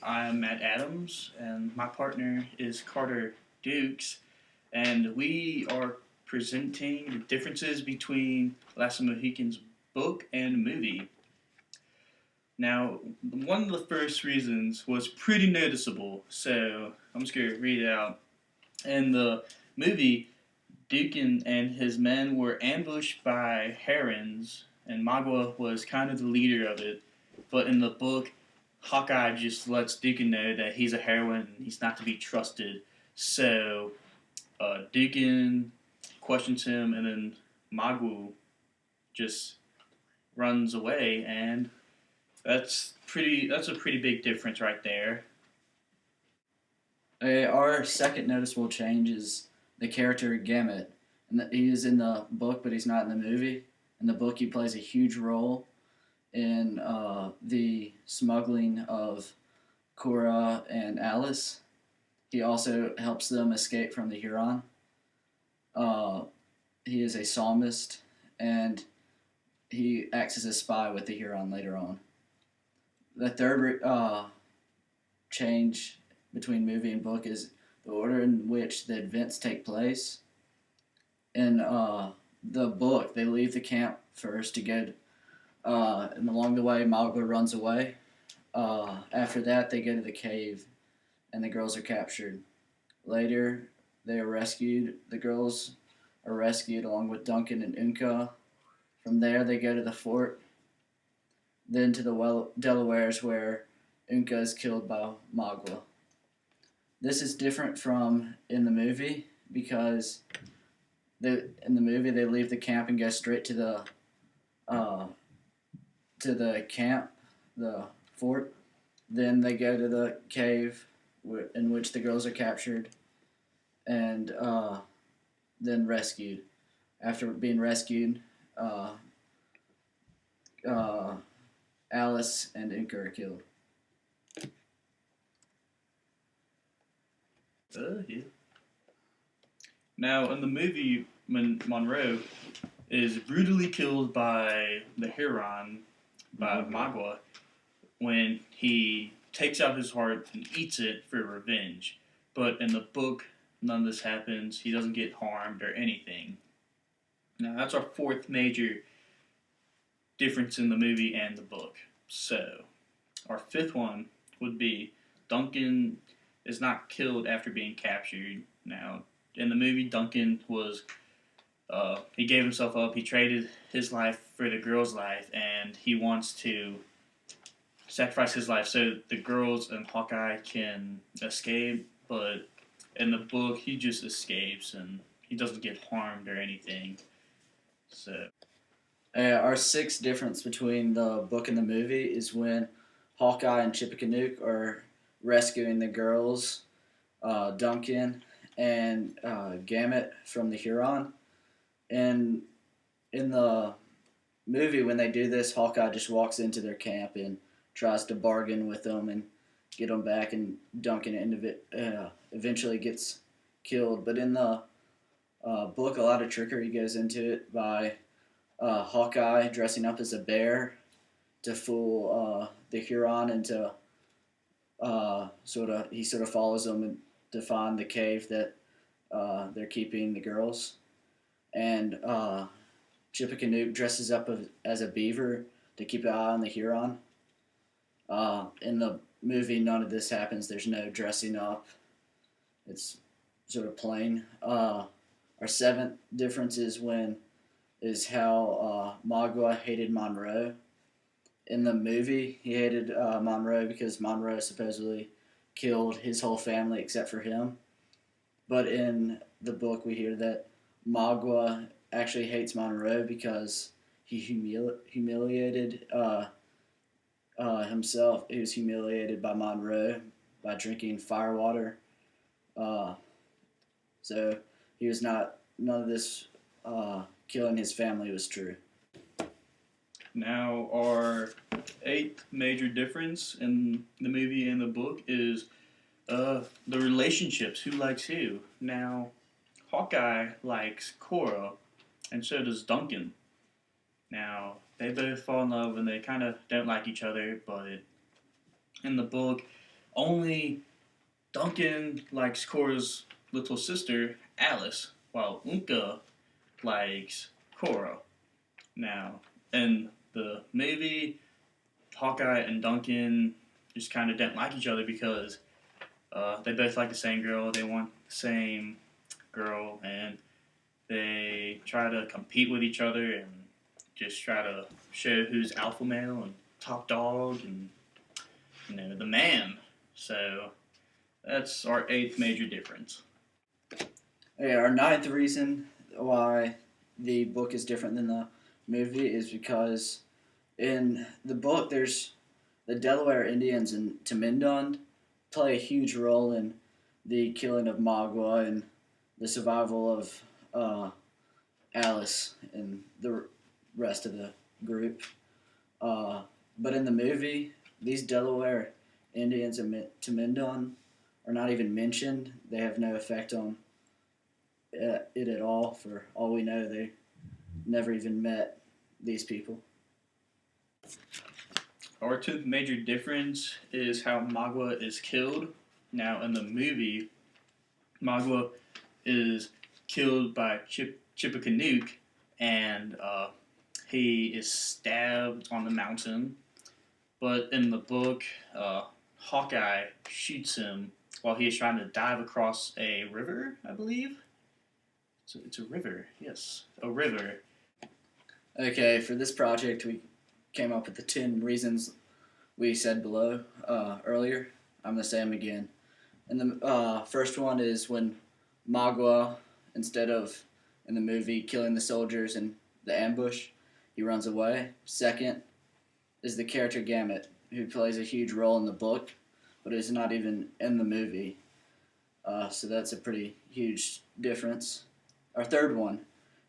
I'm Matt Adams, and my partner is Carter Dukes, and we are presenting the differences between Last of the Mohicans book and movie. Now, one of the first reasons was pretty noticeable, so I'm just going to read it out. In the movie, Dukin and his men were ambushed by herons, and Magua was kind of the leader of it. But in the book, Hawkeye just lets Dukin know that he's a heroine and he's not to be trusted. So Dukin questions him, and then Magua just runs away, and that's a pretty big difference right there. Our second noticeable change is the character Gamut. And he is in the book, but he's not in the movie. In the book, he plays a huge role in the smuggling of Cora and Alice. He also helps them escape from the Huron. Uh, he is a psalmist, and he acts as a spy with the Huron later on. The third change between movie and book is the order in which the events take place. In the book, they leave the camp first to go, and along the way, Magua runs away. After that, they go to the cave, and the girls are captured. Later, they are rescued. The girls are rescued along with Duncan and Unka. From there, they go to the fort, then to the Delawares, where Unka is killed by Magua. This is different from in the movie because in the movie they leave the camp and go straight to the camp, the fort. Then they go to the cave in which the girls are captured and then rescued. After being rescued, Alice and Inca are killed. Yeah. Now, in the movie, Monroe is brutally killed by the Huron, by Magua, when he takes out his heart and eats it for revenge. But in the book, none of this happens. He doesn't get harmed or anything. Now, that's our fourth major difference in the movie and the book. So, our fifth one would be Duncan is not killed after being captured. Now, in the movie, Duncan was he gave himself up. He traded his life for the girl's life, and he wants to sacrifice his life so the girls and Hawkeye can escape. But in the book, he just escapes and he doesn't get harmed or anything. So. Our sixth difference between the book and the movie is when Hawkeye and Chippecanook are rescuing the girls, Duncan and Gamut from the Huron. And in the movie, when they do this, Hawkeye just walks into their camp and tries to bargain with them and get them back, and Duncan eventually gets killed. But in the book, a lot of trickery goes into it by Hawkeye dressing up as a bear to fool the Huron into he sort of follows them to find the cave that they're keeping the girls, and Chippecanook dresses up as a beaver to keep an eye on the Huron. In the movie, none of this happens. There's no dressing up. It's sort of plain. Our seventh difference is how Magua hated Monroe. In the movie, he hated Monroe because Monroe supposedly killed his whole family except for him. But in the book, we hear that Magua actually hates Monroe because he humiliated himself. He was humiliated by Monroe by drinking firewater. So he was not. None of this killing his family was true. Now, our eighth major difference in the movie and the book is the relationships. Who likes who? Now, Hawkeye likes Cora, and so does Duncan. Now, they both fall in love and they kind of don't like each other, but in the book, only Duncan likes Korra's little sister, Alice, while Unka likes Korra. Now, in the movie, Hawkeye and Duncan just kind of don't like each other because they both like the same girl. They want the same girl, and they try to compete with each other and just try to show who's alpha male and top dog and the man. So that's our eighth major difference. Okay, our ninth reason why the book is different than the movie is because in the book there's the Delaware Indians in Temindon play a huge role in the killing of Magua and the survival of Alice and the rest of the group. But in the movie, these Delaware Indians in Temindon are not even mentioned. They have no effect on it at all. For all we know, they never even met these people. Our tenth major difference is how Magua is killed. Now, in the movie, Magua is killed by Chippewa, and he is stabbed on the mountain. But in the book, Hawkeye shoots him while he is trying to dive across a river, I believe. It's a river, yes, a river. Okay, for this project, we came up with the 10 reasons we said below earlier. I'm going to say them again. And the first one is when Magua, instead of in the movie killing the soldiers in the ambush, he runs away. Second is the character Gamut, who plays a huge role in the book, but is not even in the movie. So that's a pretty huge difference. Our third one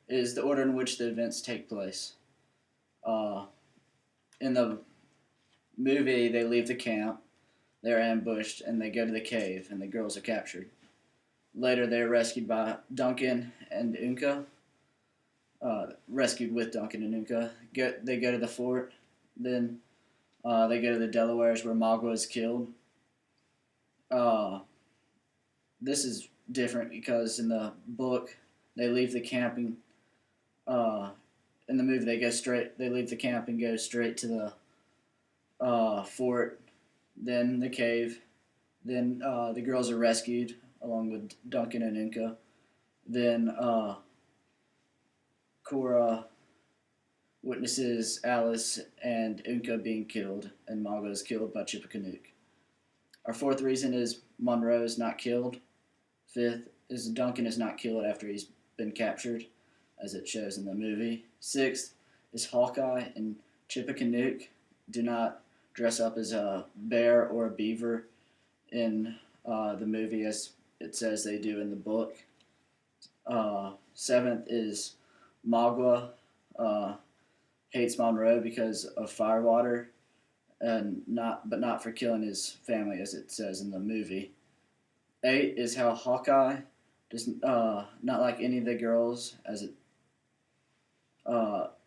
is the order in which the events take place. In the movie, they leave the camp, they're ambushed, and they go to the cave, and the girls are captured. Later, they're rescued by Duncan and Unka. Rescued with Duncan and Unka. They go to the fort. Then they go to the Delawares where Magua is killed. This is different because in the book, they leave the camping. In the movie, they leave the camp and go straight to the fort, then the cave. Then the girls are rescued along with Duncan and Inca. Then Korra witnesses Alice and Inca being killed, and Magua is killed by Chippewa. Our fourth reason is Monroe is not killed. Fifth is Duncan is not killed after he's been captured, as it shows in the movie. Sixth is Hawkeye and Chippewa do not dress up as a bear or a beaver in the movie as it says they do in the book. Seventh is Magua hates Monroe because of firewater, and not for killing his family as it says in the movie. 8 is how Hawkeye does not like any of the girls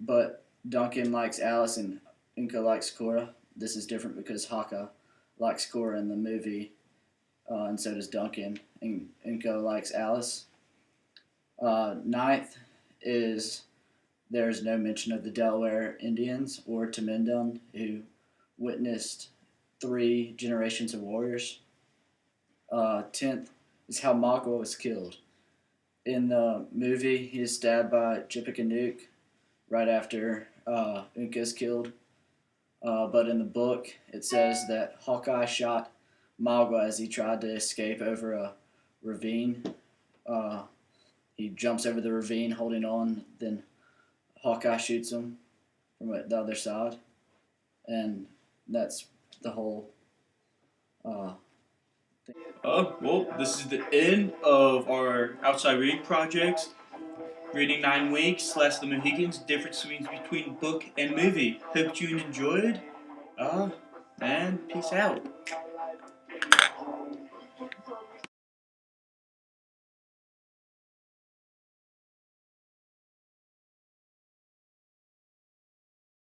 but Duncan likes Alice and Inca likes Korra. This is different because Hawkeye likes Korra in the movie, and so does Duncan, and Inca likes Alice. 9th is there's no mention of the Delaware Indians or Temindon, who witnessed 3 generations of warriors. 10th is how Magua was killed. In the movie, he is stabbed by Chippewa right after Inca is killed. But in the book, it says that Hawkeye shot Magua as he tried to escape over a ravine. He jumps over the ravine holding on, then Hawkeye shoots him from the other side. And that's the whole thing. Well, this is the end of our outside reading projects. Reading 9 weeks, / the Mohicans, difference between book and movie. Hope you enjoyed. And peace out.